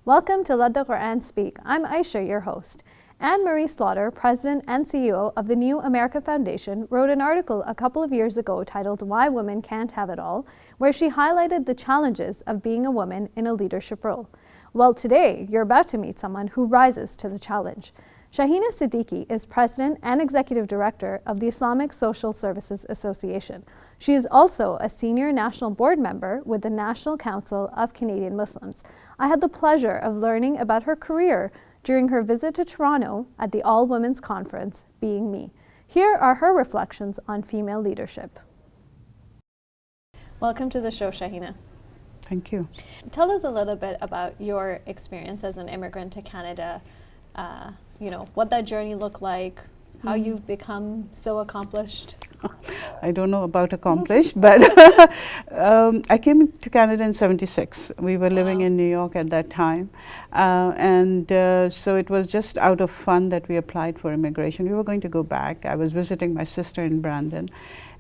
Welcome to Let the Quran Speak. I'm Aisha, your host. Anne-Marie Slaughter, President and CEO of the New America Foundation, wrote an article a couple of years ago titled Why Women Can't Have It All, where she highlighted the challenges of being a woman in a leadership role. Well, today, you're about to meet someone who rises to the challenge. Shahina Siddiqui is President and Executive Director of the Islamic Social Services Association. She is also a senior national board member with the National Council of Canadian Muslims. I had the pleasure of learning about her career during her visit to Toronto at the All Women's Conference, Being Me. Here are her reflections on female leadership. Welcome to the show, Shahina. Thank you. Tell us a little bit about your experience as an immigrant to Canada, what that journey looked like, how you've become so accomplished. I don't know about accomplished, but I came to Canada in '76. We were living in New York at that time. So it was just out of fun that we applied for immigration. We were going to go back. I was visiting my sister in Brandon,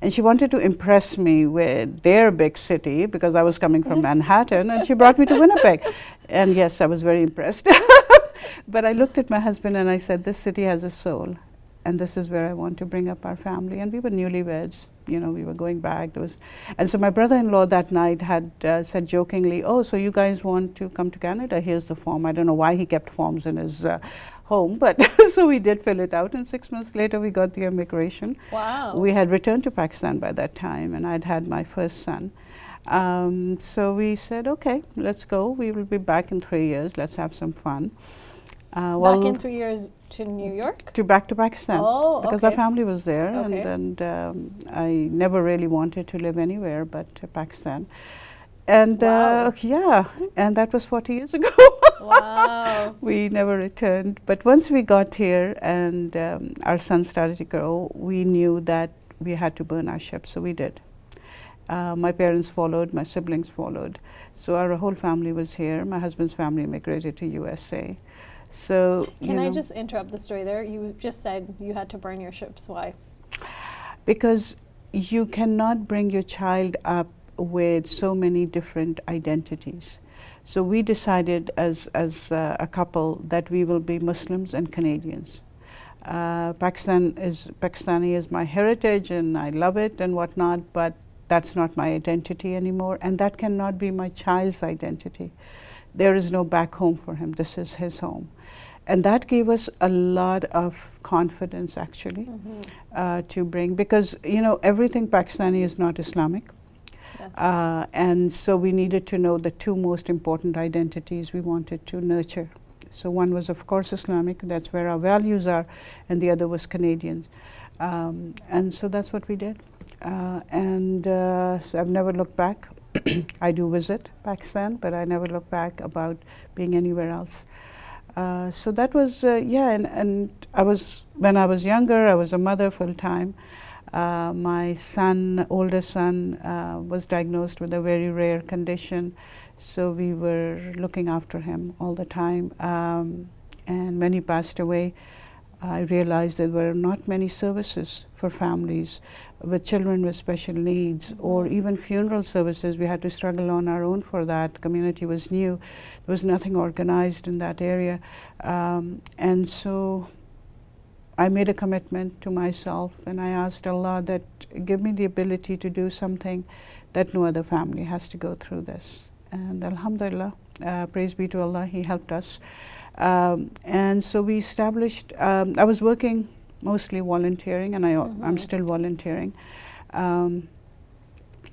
and she wanted to impress me with their big city because I was coming from Manhattan, and she brought me to Winnipeg. And yes, I was very impressed. But I looked at my husband and I said, this city has a soul. And this is where I want to bring up our family. And we were newlyweds, we were going back. And so my brother-in-law that night had said jokingly, oh, so you guys want to come to Canada? Here's the form. I don't know why he kept forms in his home, but so we did fill it out. And 6 months later, we got the immigration. Wow. We had returned to Pakistan by that time, and I'd had my first son. So we said, okay, let's go. We will be back in 3 years. Let's have some fun. Back in 3 years to New York? Back to Pakistan. Oh, because okay. our family was there, Okay. and I never really wanted to live anywhere but Pakistan. And Wow. and that was 40 years ago. Wow. We never returned. But once we got here and our son started to grow, we knew that we had to burn our ships, so we did. My parents followed, my siblings followed. So our whole family was here. My husband's family immigrated to USA. So Can I just interrupt the story there? You just said you had to burn your ships. Why? Because you cannot bring your child up with so many different identities. So we decided as a couple that we will be Muslims and Canadians. Pakistani is my heritage and I love it and whatnot, but that's not my identity anymore, and that cannot be my child's identity. There is no back home for him. This is his home. And that gave us a lot of confidence, actually, to bring, because, everything Pakistani is not Islamic. Yes. And so we needed to know the two most important identities we wanted to nurture. So one was, of course, Islamic. That's where our values are. And the other was Canadians. And so that's what we did. So I've never looked back. I do visit Pakistan, but I never look back about being anywhere else. So that was, and when I was younger, I was a mother full time. My oldest son, was diagnosed with a very rare condition. So we were looking after him all the time. And when he passed away, I realized there were not many services for families with children with special needs, or even funeral services. We had to struggle on our own for that. Community was new. There was nothing organized in that area. And so I made a commitment to myself, and I asked Allah that give me the ability to do something that no other family has to go through this. And alhamdulillah, praise be to Allah, He helped us. And so we established, I was working mostly volunteering, and I'm still volunteering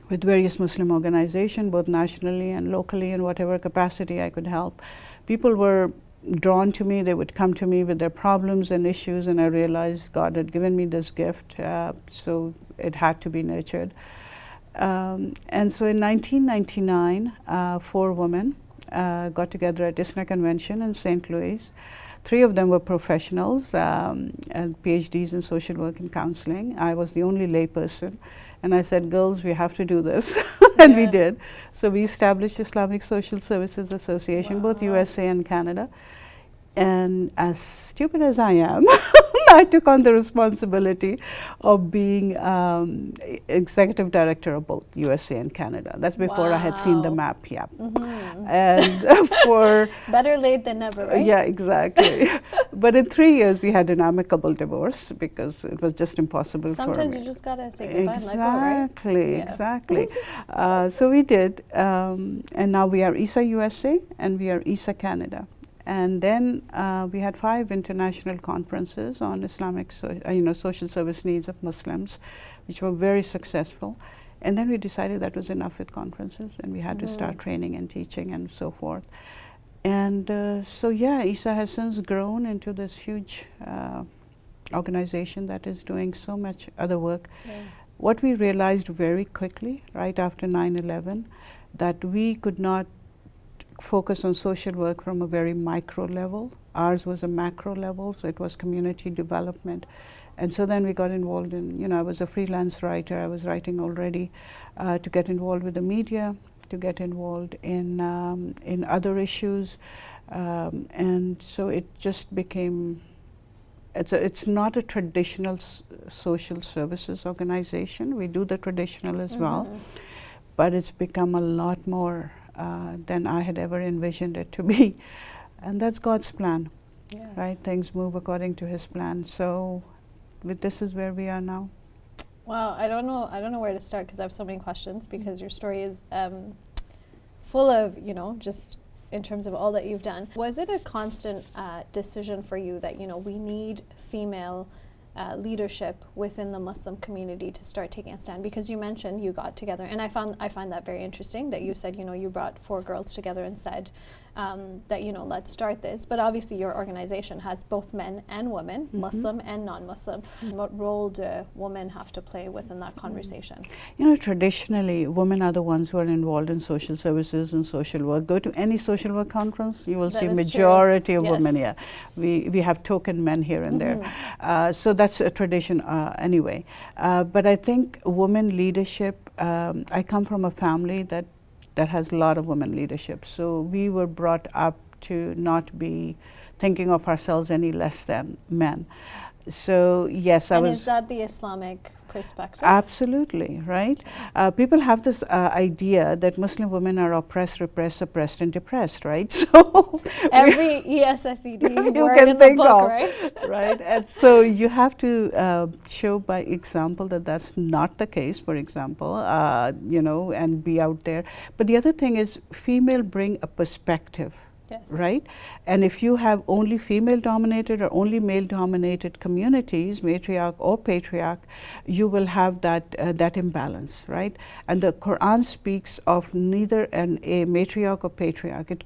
with various Muslim organizations, both nationally and locally, in whatever capacity I could help. People were drawn to me. They would come to me with their problems and issues, and I realized God had given me this gift, so it had to be nurtured. And so in 1999, 4 women got together at ISNA convention in St. Louis. 3 of them were professionals and PhDs in social work and counseling. I was the only layperson. And I said, girls, we have to do this. And we did. So we established Islamic Social Services Association, both USA and Canada. And as stupid as I am, I took on the responsibility of being executive director of both USA and Canada. That's before I had seen the map. Yeah, and for better late than never, right? yeah, exactly. But in 3 years, we had an amicable divorce because it was just impossible. Sometimes for you just gotta say goodbye and let go, right? Exactly, Yeah. exactly. So we did, and now we are ISA USA and we are ISA Canada. And then we had 5 international conferences on Islamic, social service needs of Muslims, which were very successful. And then we decided that was enough with conferences, and we had to start training and teaching and so forth. And so yeah, ISA has since grown into this huge organization that is doing so much other work. Yeah. What we realized very quickly, right after 9/11, that we could not focus on social work from a very micro level. Ours was a macro level, so it was community development. And so then we got involved in, I was a freelance writer, I was writing already, to get involved with the media, to get involved in other issues. And so it just became, it's not a traditional social services organization. We do the traditional as well, but it's become a lot more than I had ever envisioned it to be. And that's God's plan, right? Things move according to His plan. So this is where we are now. Wow, I don't know where to start because I have so many questions, because your story is full of, just in terms of all that you've done. Was it a constant decision for you that, we need female leadership within the Muslim community to start taking a stand? Because you mentioned you got together, and I find that very interesting that you said, you brought 4 girls together and said that, let's start this. But obviously your organization has both men and women, Muslim and non-Muslim. What role do women have to play within that conversation? Traditionally, women are the ones who are involved in social services and social work. Go to any social work conference, you will see majority of women here. We have token men here and there. So that's a tradition anyway. But I think women leadership, I come from a family that has a lot of women leadership. So we were brought up to not be thinking of ourselves any less than men. So yes, and is that the Islamic perspective? Absolutely, right? People have this idea that Muslim women are oppressed, repressed, suppressed, and depressed, right? So every ESSED you word can in the think book, of, right? right? And so you have to show by example that that's not the case, for example, and be out there. But the other thing is, female bring a perspective. Yes. Right? And if you have only female-dominated or only male-dominated communities, matriarch or patriarch, you will have that imbalance, right? And the Quran speaks of neither a matriarch or patriarch. It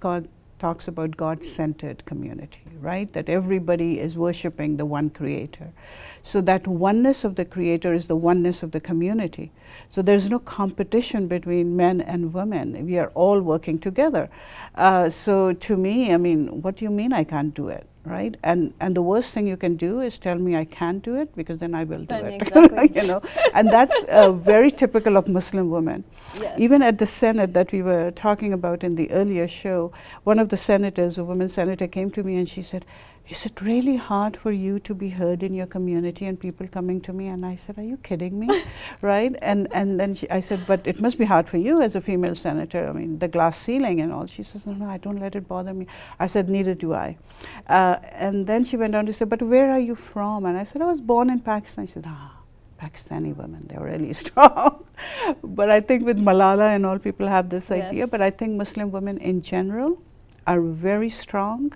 talks about God-centered community, right? That everybody is worshipping the one Creator. So that oneness of the Creator is the oneness of the community. So there's no competition between men and women. We are all working together. So to me, I mean, what do you mean I can't do it? Right? And the worst thing you can do is tell me I can't do it, because then I will do it. Exactly. And that's very typical of Muslim women. Yes. Even at the Senate that we were talking about in the earlier show, one of the senators, a woman senator, came to me and she said, "Is it really hard for you to be heard in your community and people coming to me?" And I said, "Are you kidding me?" Right? And then I said, "But it must be hard for you as a female senator. I mean, the glass ceiling and all." She says, "No, I don't let it bother me." I said, "Neither do I." And then she went on to say, "But where are you from?" And I said, "I was born in Pakistan." She said, Pakistani women, they're really strong. But I think with Malala and all, people have this idea. But I think Muslim women in general are very strong.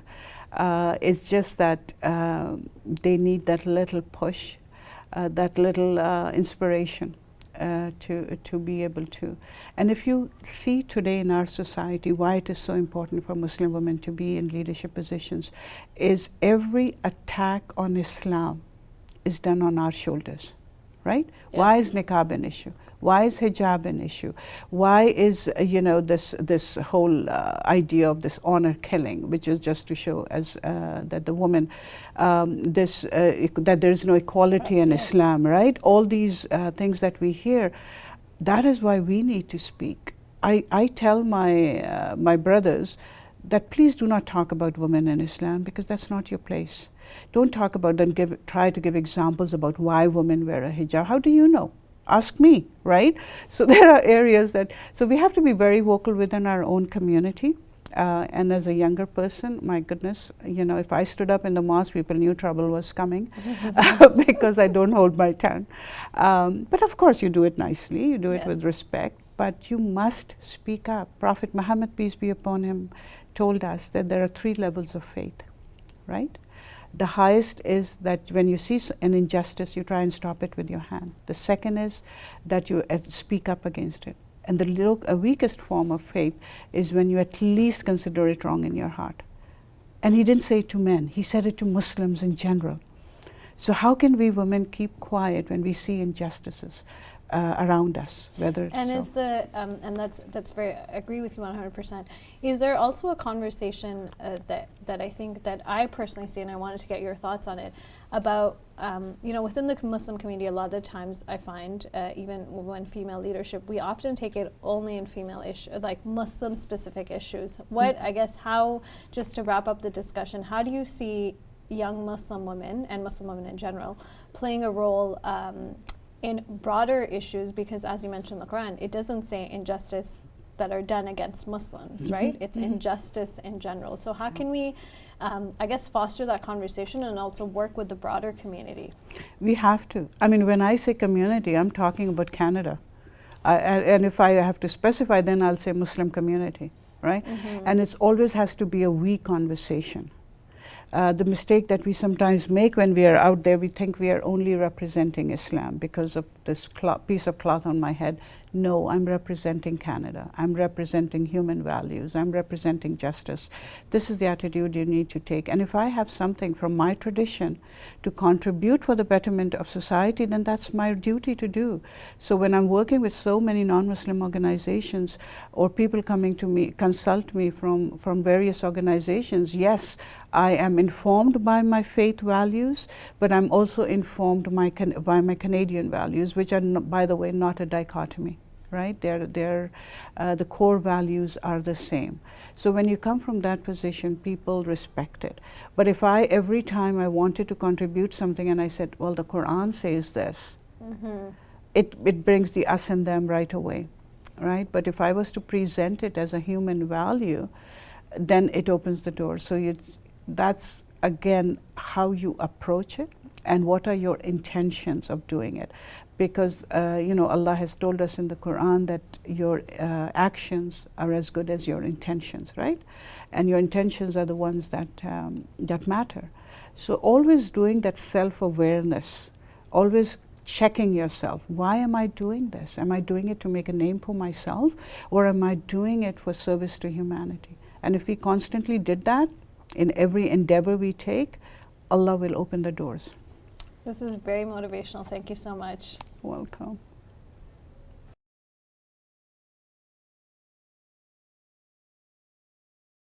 It's just that they need that little push, that little inspiration to be able to. And if you see today in our society why it is so important for Muslim women to be in leadership positions, is every attack on Islam is done on our shoulders, right? Yes. Why is niqab an issue? Why is hijab an issue? Why is this whole idea of this honor killing, which is just to show as that the woman that there is no equality in Islam, right? All these things that we hear, that is why we need to speak. I tell my brothers that please do not talk about women in Islam, because that's not your place. Don't talk about them, try to give examples about why women wear a hijab. How do you know? Ask me, right? So there are areas that, so we have to be very vocal within our own community. And as a younger person, my goodness, you know, if I stood up in the mosque, people knew trouble was coming because I don't hold my tongue. But of course, you do it nicely, you do it with respect, but you must speak up. Prophet Muhammad, peace be upon him, told us that there are 3 levels of faith, right? The highest is that when you see an injustice, you try and stop it with your hand. The second is that you speak up against it. And the weakest form of faith is when you at least consider it wrong in your heart. And he didn't say it to men, he said it to Muslims in general. So how can we women keep quiet when we see injustices around us? Whether it's and is the and that's very, I agree with you 100%. Is there also a conversation that I think that I personally see, and I wanted to get your thoughts on it, about you know, within the Muslim community, a lot of the times I find even when female leadership, we often take it only in female issues, like Muslim specific issues. What I guess, how, just to wrap up the discussion, how do you see young Muslim women and Muslim women in general playing a role in broader issues? Because as you mentioned in the Quran, it doesn't say injustice that are done against Muslims, right? It's injustice in general. So how can we, I guess, foster that conversation and also work with the broader community? We have to. I mean, when I say community, I'm talking about Canada. And if I have to specify, then I'll say Muslim community, right? And it always has to be a we conversation. The mistake that we sometimes make when we are out there, we think we are only representing Islam because of this piece of cloth on my head. No, I'm representing Canada. I'm representing human values. I'm representing justice. This is the attitude you need to take. And if I have something from my tradition to contribute for the betterment of society, then that's my duty to do. So when I'm working with so many non-Muslim organizations or people coming to me, consult me from various organizations, yes, I am informed by my faith values, but I'm also informed by my Canadian values, which are, by the way, not a dichotomy, right? The core values are the same. So when you come from that position, people respect it. But if every time I wanted to contribute something and I said, well, the Quran says this, it brings the us and them right away, right? But if I was to present it as a human value, then it opens the door. So that's, again, how you approach it and what are your intentions of doing it. Because, you know, Allah has told us in the Quran that your actions are as good as your intentions, right? And your intentions are the ones that matter. So always doing that self-awareness, always checking yourself. Why am I doing this? Am I doing it to make a name for myself, or am I doing it for service to humanity? And if we constantly did that in every endeavor we take, Allah will open the doors. This is very motivational. Thank you so much. Welcome.